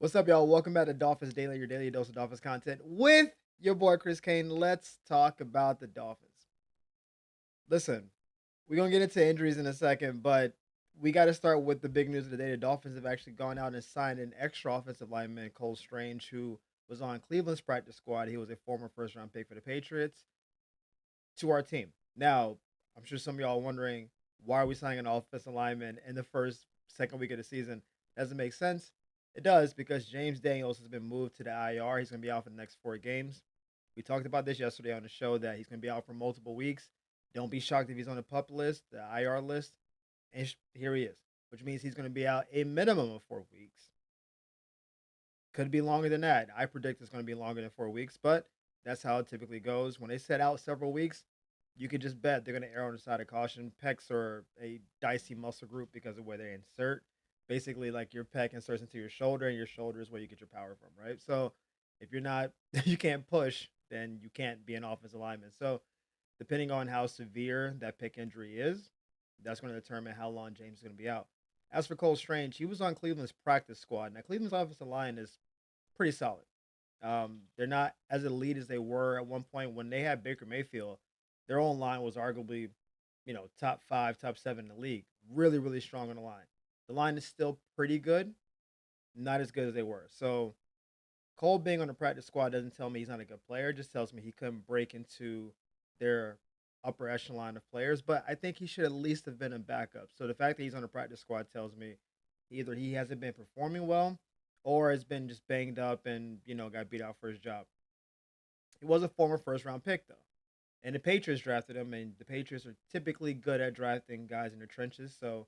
What's up, y'all? Welcome back to Dolphins Daily, your daily dose of Dolphins content with your boy Chris Kane. Let's talk about the Dolphins. Listen, we're gonna get into injuries in a second, but we got to start with the big news of the day. The Dolphins have actually gone out and signed an extra offensive lineman, Cole Strange, who was on Cleveland's practice squad. He was a former first round pick for the Patriots to our team. Now, I'm sure some of y'all are wondering why are we signing an offensive lineman in the second week of the season? Doesn't make sense. It does because James Daniels has been moved to the IR. He's going to be out for the next 4 games. We talked about this yesterday on the show that he's going to be out for multiple weeks. Don't be shocked if he's on the PUP list, the IR list, and here he is, which means he's going to be out a minimum of 4 weeks. Could be longer than that. I predict it's going to be longer than 4 weeks, but that's how it typically goes. When they set out several weeks, you could just bet they're going to err on the side of caution. Pecs are a dicey muscle group because of where they insert. Basically, like your pec inserts into your shoulder, and your shoulder is where you get your power from, right? So if you're not, you can't push, then you can't be an offensive lineman. So depending on how severe that pec injury is, that's going to determine how long James is going to be out. As for Cole Strange, he was on Cleveland's practice squad. Now, Cleveland's offensive line is pretty solid. They're not as elite as they were at one point when they had Baker Mayfield. Their own line was arguably, top five, top seven in the league. Really, really strong on the line. The line is still pretty good, not as good as they were. So Cole being on the practice squad doesn't tell me he's not a good player. It just tells me he couldn't break into their upper echelon of players. But I think he should at least have been a backup. So the fact that he's on the practice squad tells me either he hasn't been performing well or has been just banged up and got beat out for his job. He was a former first round pick though. And the Patriots drafted him, and the Patriots are typically good at drafting guys in the trenches. So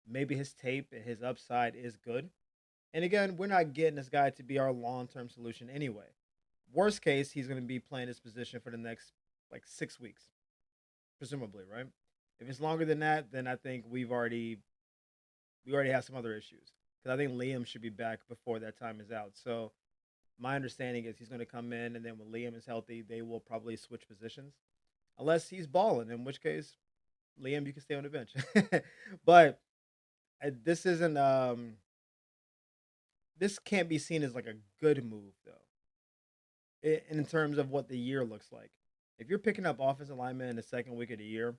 maybe his tape and his upside is good. And again, we're not getting this guy to be our long term solution anyway. Worst case, he's going to be playing this position for the next like 6 weeks, presumably, right? If it's longer than that, then I think we already have some other issues because I think Liam should be back before that time is out. So my understanding is he's going to come in, and then when Liam is healthy, they will probably switch positions, unless he's balling, in which case, Liam, you can stay on the bench. But this isn't this can't be seen as like a good move though, in terms of what the year looks like. If you're picking up offensive linemen in the second week of the year,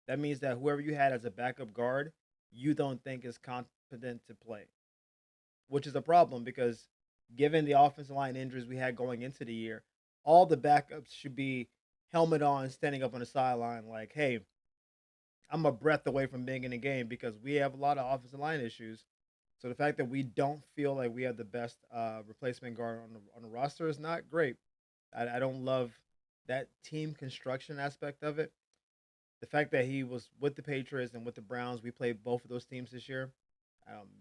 that means that whoever you had as a backup guard, you don't think is competent to play, which is a problem because given the offensive line injuries we had going into the year, all the backups should be helmet on, standing up on the sideline, like, hey, I'm a breath away from being in the game because we have a lot of offensive line issues. So the fact that we don't feel like we have the best replacement guard on the roster is not great. I don't love that team construction aspect of it. The fact that he was with the Patriots and with the Browns, we played both of those teams this year.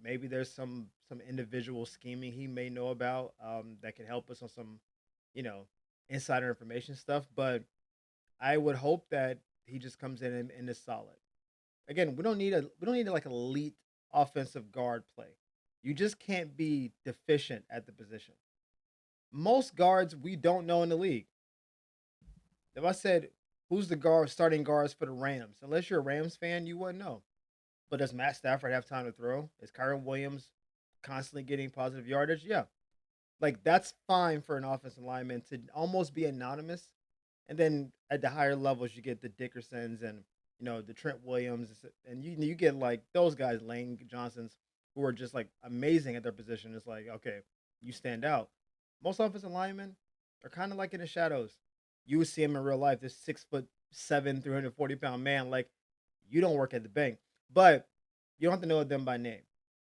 Maybe there's some individual scheming he may know about that can help us on some, you know, insider information stuff. But I would hope that he just comes in and is solid. Again, we don't need like elite offensive guard play. You just can't be deficient at the position. Most guards we don't know in the league. If I said who's the guard starting guards for the Rams, unless you're a Rams fan, you wouldn't know. But does Matt Stafford have time to throw? Is Kyron Williams constantly getting positive yardage? Yeah. Like that's fine for an offensive lineman to almost be anonymous. And then at the higher levels, you get the Dickersons and the Trent Williams, and you get like those guys, Lane Johnsons, who are just like amazing at their position. It's like okay, you stand out. Most offensive linemen are kind of like in the shadows. You would see him in real life. This 6'7", 340-pound man, like you don't work at the bank, but you don't have to know them by name.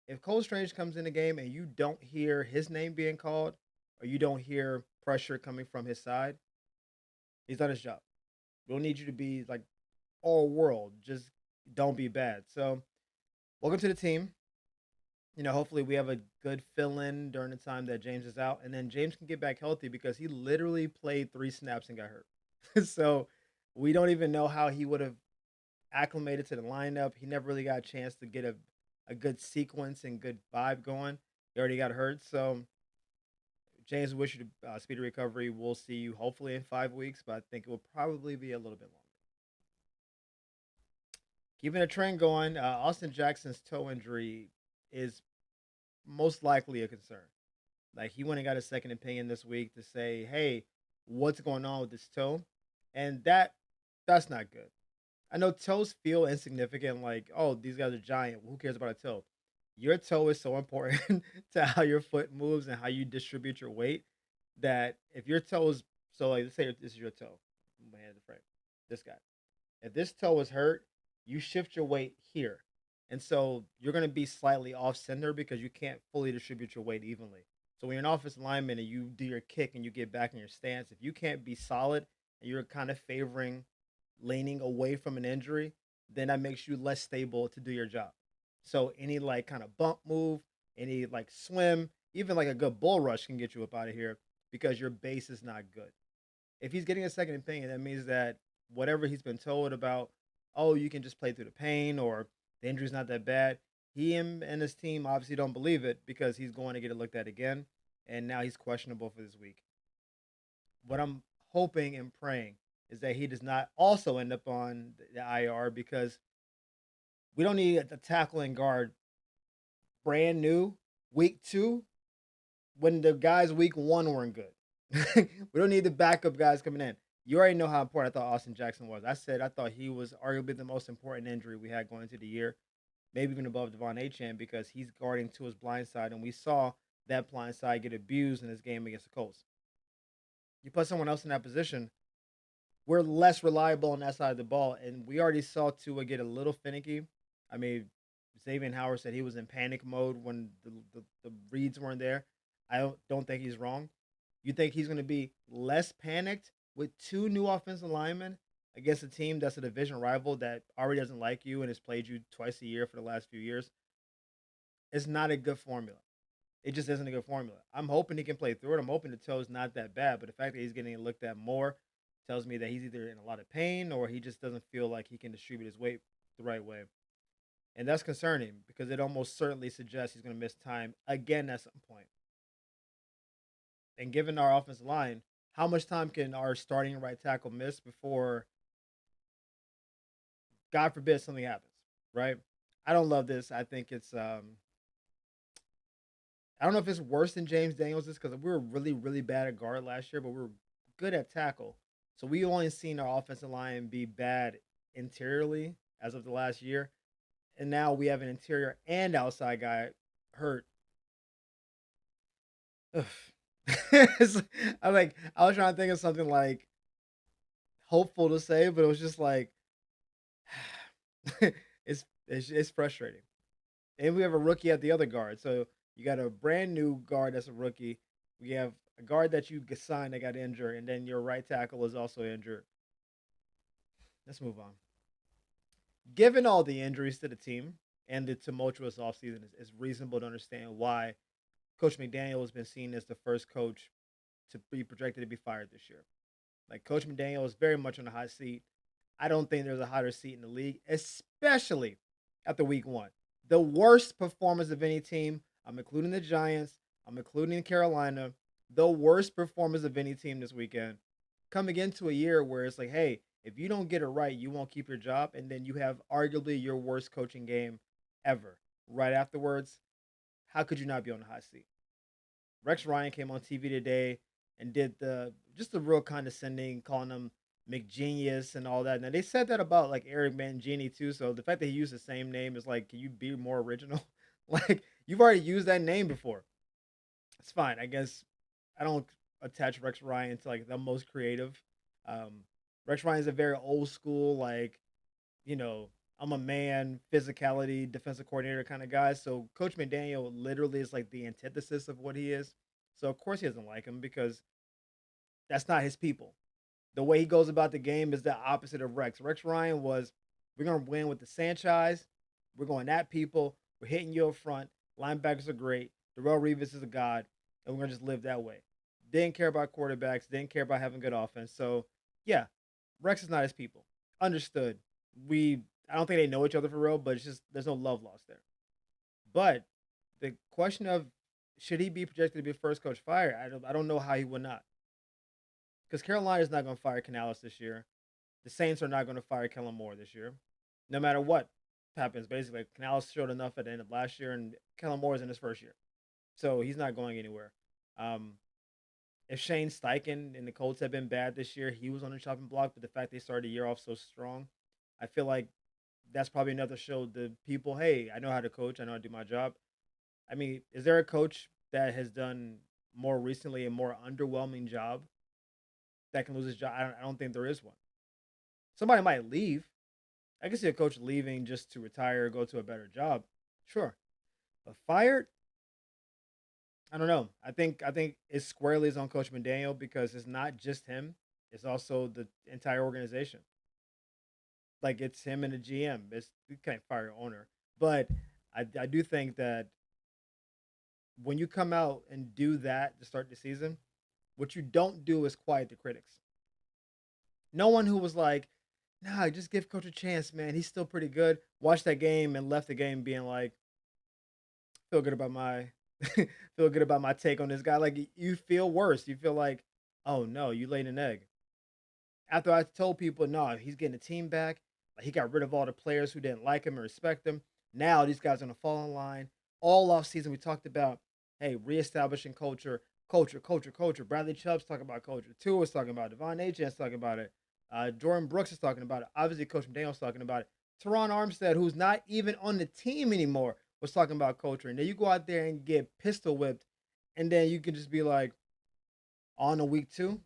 If Cole Strange comes in the game and you don't hear his name being called, or you don't hear pressure coming from his side, he's done his job. We don't need you to be like all world. Just don't be bad. So, welcome to the team. Hopefully we have a good fill in during the time that James is out, and then James can get back healthy because he literally played 3 snaps and got hurt. So, we don't even know how he would have acclimated to the lineup. He never really got a chance to get a good sequence and good vibe going. He already got hurt. So, James, wish you speedy recovery. We'll see you hopefully in 5 weeks, but I think it will probably be a little bit longer. Keeping a trend going, Austin Jackson's toe injury is most likely a concern. Like he went and got a second opinion this week to say, "Hey, what's going on with this toe?" And that's not good. I know toes feel insignificant, like, oh, these guys are giant. Who cares about a toe? Your toe is so important to how your foot moves and how you distribute your weight that if your toe is so like let's say this is your toe. My hand the frame. This guy. If this toe is hurt, you shift your weight here. And so you're gonna be slightly off center because you can't fully distribute your weight evenly. So when you're an offensive lineman and you do your kick and you get back in your stance, if you can't be solid and you're kind of favoring leaning away from an injury, then that makes you less stable to do your job. So any like kind of bump move, any like swim, even like a good bull rush can get you up out of here because your base is not good. If he's getting a second opinion, that means that whatever he's been told about, oh, you can just play through the pain or the injury's not that bad. He and his team obviously don't believe it because he's going to get it looked at again, and now he's questionable for this week. What I'm hoping and praying is that he does not also end up on the IR because we don't need a tackle and guard brand new week two when the guys week one weren't good. We don't need the backup guys coming in. You already know how important I thought Austin Jackson was. I said I thought he was arguably the most important injury we had going into the year, maybe even above Devon Achane because he's guarding to his blind side, and we saw that blind side get abused in this game against the Colts. You put someone else in that position, we're less reliable on that side of the ball, and we already saw Tua get a little finicky. I mean, Xavier Howard said he was in panic mode when the reads weren't there. I don't think he's wrong. You think he's going to be less panicked with two new offensive linemen against a team that's a division rival that already doesn't like you and has played you twice a year for the last few years? It's not a good formula. It just isn't a good formula. I'm hoping he can play through it. I'm hoping the toe's not that bad, but the fact that he's getting looked at more tells me that he's either in a lot of pain or he just doesn't feel like he can distribute his weight the right way. And that's concerning because it almost certainly suggests he's going to miss time again at some point. And given our offensive line, how much time can our starting right tackle miss before, God forbid, something happens, right? I don't love this. I think it's I don't know if it's worse than James Daniels is because we were really, really bad at guard last year, but we were good at tackle. So we only seen our offensive line be bad interiorly as of the last year. And now we have an interior and outside guy hurt. I like I was trying to think of something like hopeful to say, but it was just like it's frustrating. And we have a rookie at the other guard. So you got a brand new guard that's a rookie. We have a guard that you signed that got injured, and then your right tackle is also injured. Let's move on. Given all the injuries to the team and the tumultuous offseason, it's reasonable to understand why Coach McDaniel has been seen as the first coach to be projected to be fired this year. Like Coach McDaniel is very much on the hot seat. I don't think there's a hotter seat in the league, especially after week one. The worst performance of any team. I'm including the Giants. I'm including Carolina. The worst performance of any team this weekend. Coming into a year where it's like, hey, if you don't get it right, you won't keep your job. And then you have arguably your worst coaching game ever right afterwards. How could you not be on the hot seat? Rex Ryan came on TV today and did the just the real condescending, calling him McGenius and all that. Now they said that about like Eric Mangini too. So the fact that he used the same name is like, can you be more original? Like you've already used that name before. It's fine. I guess I don't attach Rex Ryan to like the most creative. Um, Rex Ryan is a very old school, like, you know, I'm a man, physicality, defensive coordinator kind of guy. So Coach McDaniel literally is like the antithesis of what he is. So of course he doesn't like him because that's not his people. The way he goes about the game is the opposite of Rex. Rex Ryan was, we're gonna win with the Sanchez. We're going at people. We're hitting you up front. Linebackers are great. Darrell Revis is a god, and we're gonna just live that way. Didn't care about quarterbacks. Didn't care about having good offense. So yeah, Rex is not his people. Understood. I don't think they know each other for real, but it's just there's no love lost there. But the question of should he be projected to be first coach fired? I don't know how he would not. Because Carolina is not going to fire Canales this year. The Saints are not going to fire Kellen Moore this year. No matter what happens, basically, Canales showed enough at the end of last year, and Kellen Moore is in his first year. So he's not going anywhere. Um, if Shane Steichen and the Colts had been bad this year, he was on the chopping block. But the fact they started the year off so strong, I feel like that's probably another show the people, hey, I know how to coach. I know how to do my job. I mean, is there a coach that has done more recently a more underwhelming job that can lose his job? I don't think there is one. Somebody might leave. I can see a coach leaving just to retire or go to a better job. Sure. But fired, I don't know. I think it squarely is on Coach McDaniel because it's not just him. It's also the entire organization. Like it's him and the GM. It's you can't fire your owner. But I do think that when you come out and do that to start the season, what you don't do is quiet the critics. No one who was like, nah, just give coach a chance, man. He's still pretty good. Watched that game and left the game being like, feel good about my feel good about my take on this guy. Like you feel worse. You feel like, oh no, you laid an egg. After I told people, no, he's getting the team back. Like he got rid of all the players who didn't like him or respect him. Now these guys are gonna fall in line. All off season we talked about, hey, reestablishing culture, culture. Bradley Chubb's talking about culture. Tua was talking about it. Devon Achane talking about it. Jordan Brooks is talking about it. Obviously, Coach McDaniel's talking about it. Teron Armstead, who's not even on the team anymore, was talking about culture. And then you go out there and get pistol whipped, and then you can just be like, on a week two,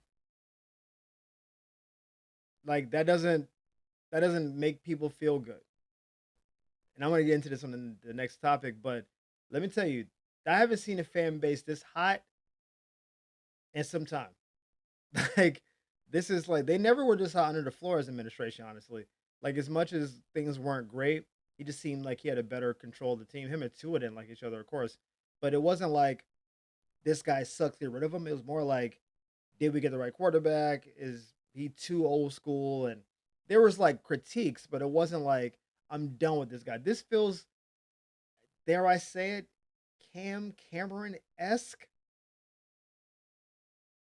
like that doesn't make people feel good. And I'm gonna get into this on the next topic, but let me tell you, I haven't seen a fan base this hot in some time. Like this is like they never were this hot under the Flores administration, honestly. Like as much as things weren't great, he just seemed like he had a better control of the team. Him and Tua didn't like each other, of course, but it wasn't like this guy sucks, get rid of him. It was more like, did we get the right quarterback? Is he too old school? And there was like critiques, but it wasn't like I'm done with this guy. This feels, dare I say it, Cam Cameron esque.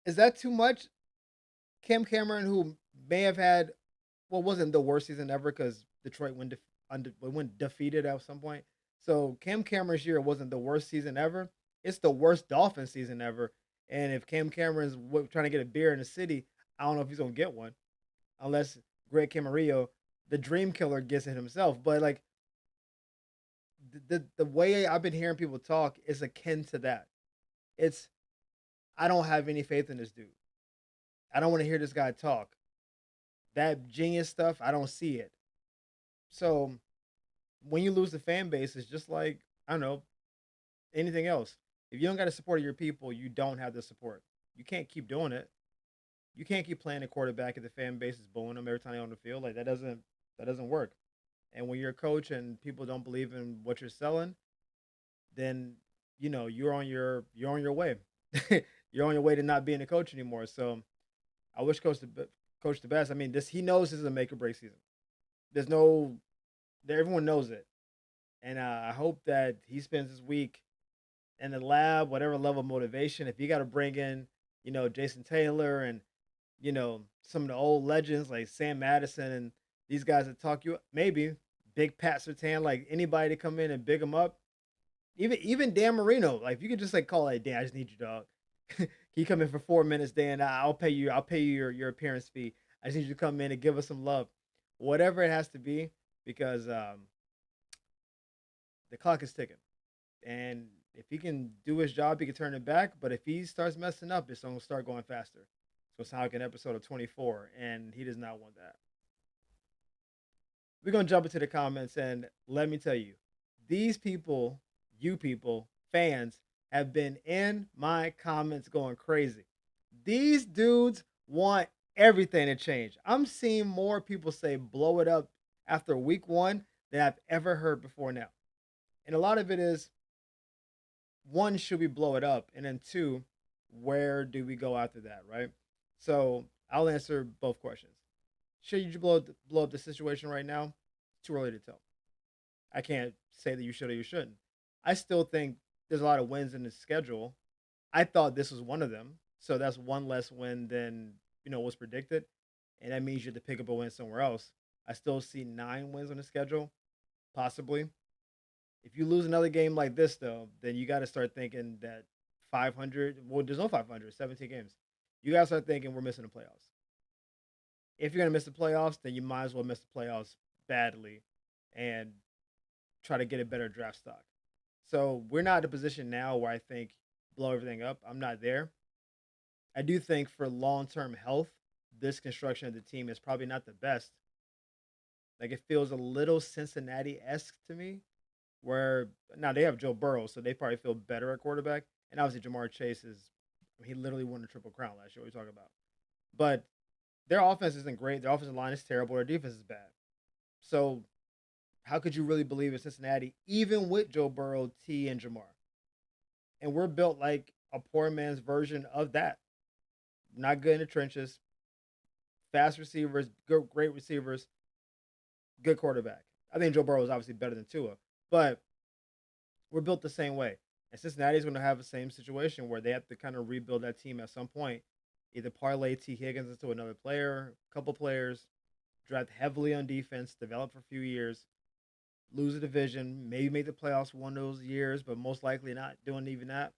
Is that too much? Cam Cameron, who may have had what wasn't the worst season ever because Detroit went defeated at some point. So Cam Cameron's year wasn't the worst season ever. It's the worst Dolphins season ever. And if Cam Cameron's trying to get a beer in the city, I don't know if he's gonna get one unless Greg Camarillo, the dream killer, gets it himself. But like the way I've been hearing people talk is akin to that. It's I don't have any faith in this dude. I don't want to hear this guy talk. That genius stuff, I don't see it. So when you lose the fan base, it's just like I don't know anything else. If you don't got the support of your people, you don't have the support. You can't keep doing it. You can't keep playing the quarterback if the fan base is booing them every time they're on the field. Like that doesn't work. And when you're a coach and people don't believe in what you're selling, then you're on your way. You're on your way to not being a coach anymore. So I wish coach the best. I mean, this he knows this is a make or break season. There's no, everyone knows it, and I hope that he spends this week in the lab, whatever level of motivation. If you got to bring in, Jason Taylor and some of the old legends like Sam Madison and these guys that talk you maybe Big Pat Sertan, like anybody to come in and big them up. Even Dan Marino, like if you could just like call it, Dan, I just need you, dog. Can you come in for 4 minutes, Dan? I'll pay you. I'll pay you your appearance fee. I just need you to come in and give us some love, whatever it has to be, because the clock is ticking. And if he can do his job, he can turn it back. But if he starts messing up, it's gonna start going faster. So it's sound like an episode of 24, and he does not want that. We're gonna jump into the comments, and let me tell you, these people, you people, fans, have been in my comments going crazy. These dudes want everything to change. I'm seeing more people say blow it up after week one than I've ever heard before now. And a lot of it is one, should we blow it up? And then two, where do we go after that, right? So I'll answer both questions. Should you blow up the situation right now? Too early to tell. I can't say that you should or you shouldn't. I still think there's a lot of wins in the schedule. I thought this was one of them. So that's one less win than, was predicted. And that means you have to pick up a win somewhere else. I still see 9 wins on the schedule, possibly. If you lose another game like this, though, then you got to start thinking that 500. Well, there's no 500, 17 games. You guys start thinking we're missing the playoffs. If you're going to miss the playoffs, then you might as well miss the playoffs badly and try to get a better draft stock. So we're not in a position now where I think blow everything up. I'm not there. I do think for long term health, this construction of the team is probably not the best. Like it feels a little Cincinnati esque to me, where now they have Joe Burrow, so they probably feel better at quarterback. And obviously Jamar Chase is he literally won the triple crown last year. What are you talking about? But their offense isn't great. Their offensive line is terrible. Their defense is bad. So how could you really believe in Cincinnati, even with Joe Burrow, T, and Jamar? And we're built like a poor man's version of that. Not good in the trenches, fast receivers, good, great receivers, good quarterback. I think Joe Burrow is obviously better than Tua, but we're built the same way. And Cincinnati is going to have the same situation where they have to kind of rebuild that team at some point. Either parlay T. Higgins into another player, a couple players, draft heavily on defense, develop for a few years, lose a division, maybe make the playoffs one of those years, but most likely not doing even that.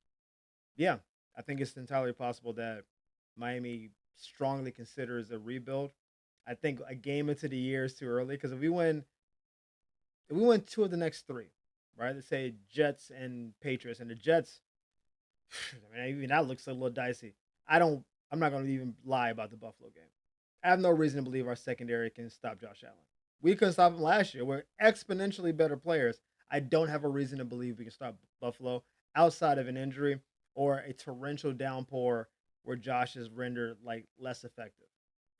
Yeah, I think it's entirely possible that Miami strongly considers a rebuild. I think a game into the year is too early because if we win two of the next three, right? Let's say Jets and Patriots, and the Jets, I mean, even that looks a little dicey. I don't. I'm not going to even lie about the Buffalo game. I have no reason to believe our secondary can stop Josh Allen. We couldn't stop him last year. We're exponentially better players. I don't have a reason to believe we can stop Buffalo outside of an injury or a torrential downpour where Josh is rendered like less effective.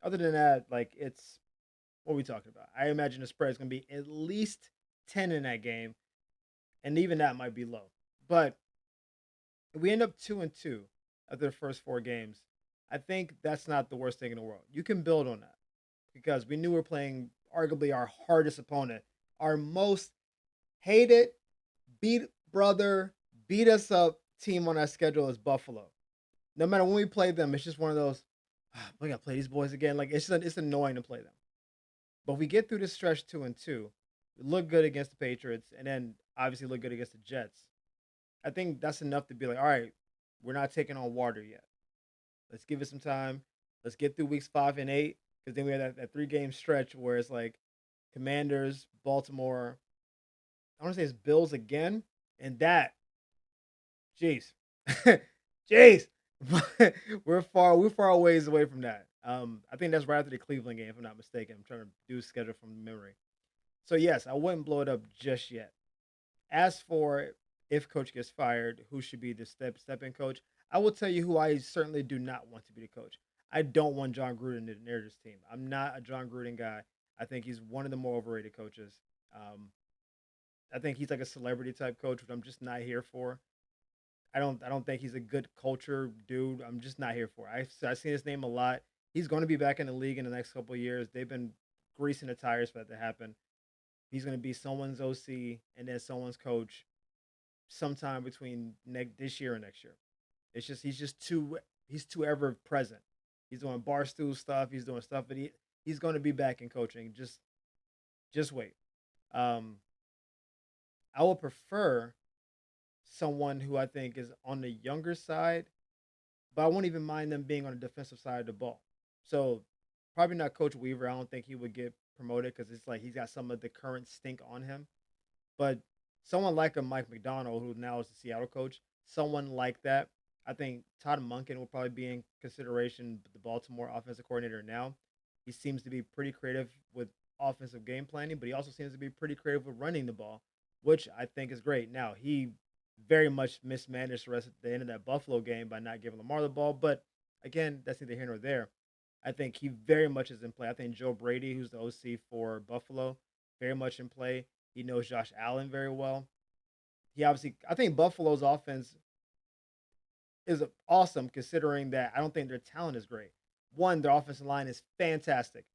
Other than that, like it's what are we talking about? I imagine the spread is going to be at least 10 in that game, and even that might be low. But if we end up 2-2 after the first four games, I think that's not the worst thing in the world. You can build on that because we knew we were playing arguably our hardest opponent, our most hated, beat brother, beat us up team on our schedule is Buffalo. No matter when we play them, it's just one of those. We gotta play these boys again. Like it's annoying to play them. But if we get through this stretch 2-2, we look good against the Patriots, and then obviously look good against the Jets. I think that's enough to be like, all right, we're not taking on water yet. Let's give it some time. Let's get through weeks 5 and 8, because then we have that 3 game stretch where it's like Commanders, Baltimore. I want to say it's Bills again, and that, jeez, jeez, we're far a ways away from that. I think that's right after the Cleveland game, if I'm not mistaken. I'm trying to do schedule from memory. So yes, I wouldn't blow it up just yet. As for if coach gets fired, who should be the step in coach? I will tell you who I certainly do not want to be the coach. I don't want John Gruden near this team. I'm not a John Gruden guy. I think he's one of the more overrated coaches. Um, I think he's like a celebrity type coach, which I'm just not here for. I don't think he's a good culture dude. I'm just not here for it. I've seen his name a lot. He's going to be back in the league in the next couple of years. They've been greasing the tires for that to happen. He's going to be someone's OC and then someone's coach sometime between this year and next year. It's just he's too ever present. He's doing barstool stuff. He's doing stuff, but he's going to be back in coaching. Just wait. Um, I will prefer someone who I think is on the younger side, but I won't even mind them being on the defensive side of the ball. So probably not Coach Weaver. I don't think he would get promoted because it's like he's got some of the current stink on him. But someone like a Mike McDonald, who now is the Seattle coach, someone like that, I think Todd Monken will probably be in consideration. The Baltimore offensive coordinator now, he seems to be pretty creative with offensive game planning, but he also seems to be pretty creative with running the ball, which I think is great. Now he very much mismanaged the rest at the end of that Buffalo game by not giving Lamar the ball, but again, that's neither here nor there. I think he very much is in play. I think Joe Brady, who's the OC for Buffalo, very much in play. He knows Josh Allen very well. I think Buffalo's offense is awesome considering that I don't think their talent is great. One, their offensive line is fantastic.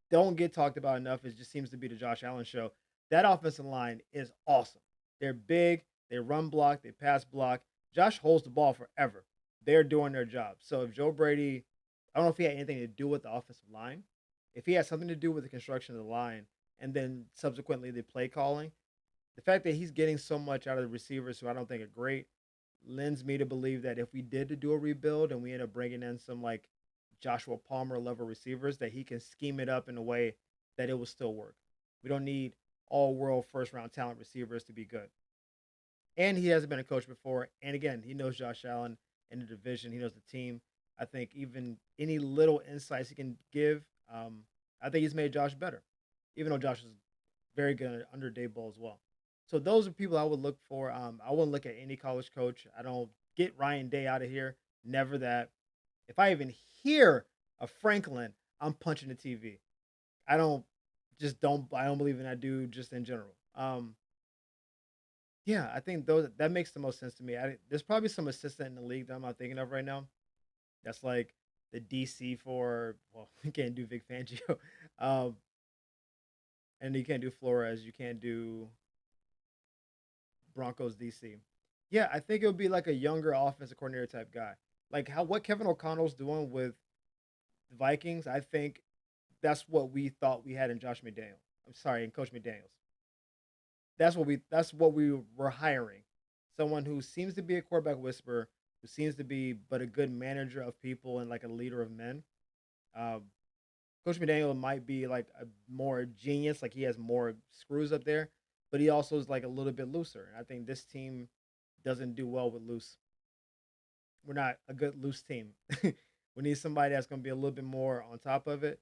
Don't get talked about enough. It just seems to be the Josh Allen show. That offensive line is awesome. They're big. They run block. They pass block. Josh holds the ball forever. They're doing their job. So if Joe Brady, I don't know if he had anything to do with the offensive line. If he had something to do with the construction of the line and then subsequently the play calling, the fact that he's getting so much out of the receivers who I don't think are great, lends me to believe that if we did do a rebuild and we end up bringing in some like Joshua Palmer level receivers, that he can scheme it up in a way that it will still work. We don't need all world first round talent receivers to be good. And he hasn't been a coach before. And again, he knows Josh Allen in the division. He knows the team. I think even any little insights he can give, I think he's made Josh better. Even though Josh is very good under Dave Bull as well. So those are people I would look for. I wouldn't look at any college coach. I don't get Ryan Day out of here. Never that. If I even hear of Franklin, I'm punching the TV. I don't I don't believe in that dude just in general. Yeah, I think those that makes the most sense to me. There's probably some assistant in the league that I'm not thinking of right now. That's like the DC for you can't do Vic Fangio, um, and you can't do Flores. You can't do Broncos DC. Yeah, I think it would be like a younger offensive coordinator type guy, like how what Kevin O'Connell's doing with the Vikings. I think that's what we thought we had in Josh McDaniel. I'm sorry, in Coach McDaniels. That's what we were hiring. Someone who seems to be a quarterback whisperer, who seems to be but a good manager of people and like a leader of men. Um, Coach McDaniel might be like a more genius, like he has more screws up there, but he also is like a little bit looser. I think this team doesn't do well with loose. We're not a good loose team. We need somebody that's going to be a little bit more on top of it,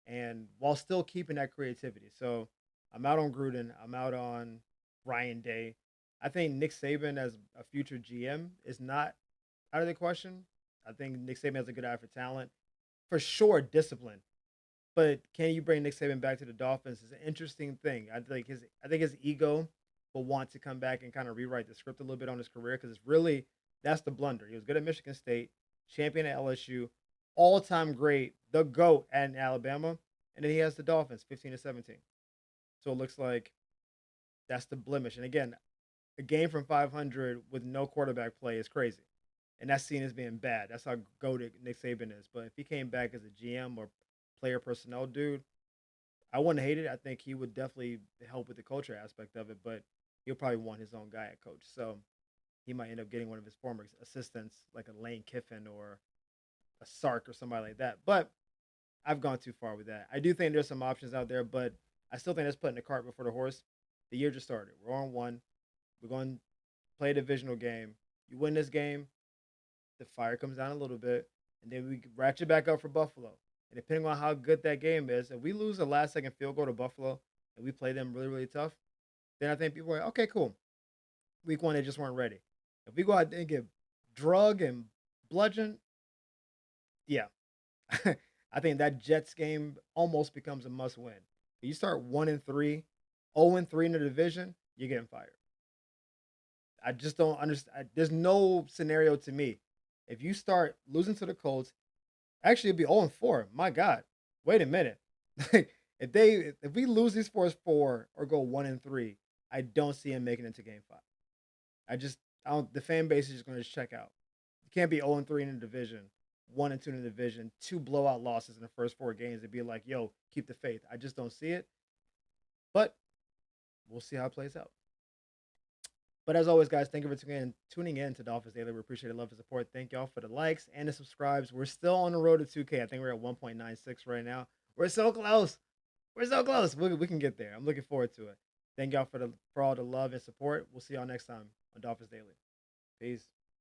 and while still keeping that creativity. So I'm out on Gruden. I'm out on Ryan Day. I think Nick Saban as a future GM is not out of the question. I think Nick Saban has a good eye for talent, for sure, discipline. But can you bring Nick Saban back to the Dolphins? Is an interesting thing. I think his ego will want to come back and kind of rewrite the script a little bit on his career because it's really that's the blunder. He was good at Michigan State, champion at LSU, all time great, the GOAT at Alabama, and then he has the Dolphins 15-17. So it looks like that's the blemish. And again, a game from 500 with no quarterback play is crazy. And that's seen as being bad. That's how goated Nick Saban is. But if he came back as a GM or player personnel dude, I wouldn't hate it. I think he would definitely help with the culture aspect of it, but he'll probably want his own guy at coach. So he might end up getting one of his former assistants, like a Lane Kiffin or a Sark or somebody like that. But I've gone too far with that. I do think there's some options out there, but I still think that's putting the cart before the horse. The year just started. We're on one. We're going to play a divisional game. You win this game, the fire comes down a little bit, and then we ratchet back up for Buffalo. And depending on how good that game is, if we lose a last second field goal to Buffalo and we play them really, really tough, then I think people are like, okay, cool. Week one, they just weren't ready. If we go out there and get drug and bludgeoned, yeah. I think that Jets game almost becomes a must win. You start 1-3, 0-3 in the division, you're getting fired. I just don't understand. There's no scenario to me. If you start losing to the Colts, actually it'd be 0-4. My God. Wait a minute. Like if we lose these first four or go 1-3, I don't see him making it to game five. I don't the fan base is just gonna check out. You can't be 0-3 in the division, 1-2 in the division, two blowout losses in the first four games and be like, yo, keep the faith. I just don't see it. But we'll see how it plays out. But as always, guys, thank you for tuning in to Dolphins Daily. We appreciate the love and support. Thank y'all for the likes and the subscribes. We're still on the road to 2K. I think we're at 1.96 right now. We're so close. We're so close. We can get there. I'm looking forward to it. Thank y'all for all the love and support. We'll see y'all next time on Dolphins Daily. Peace.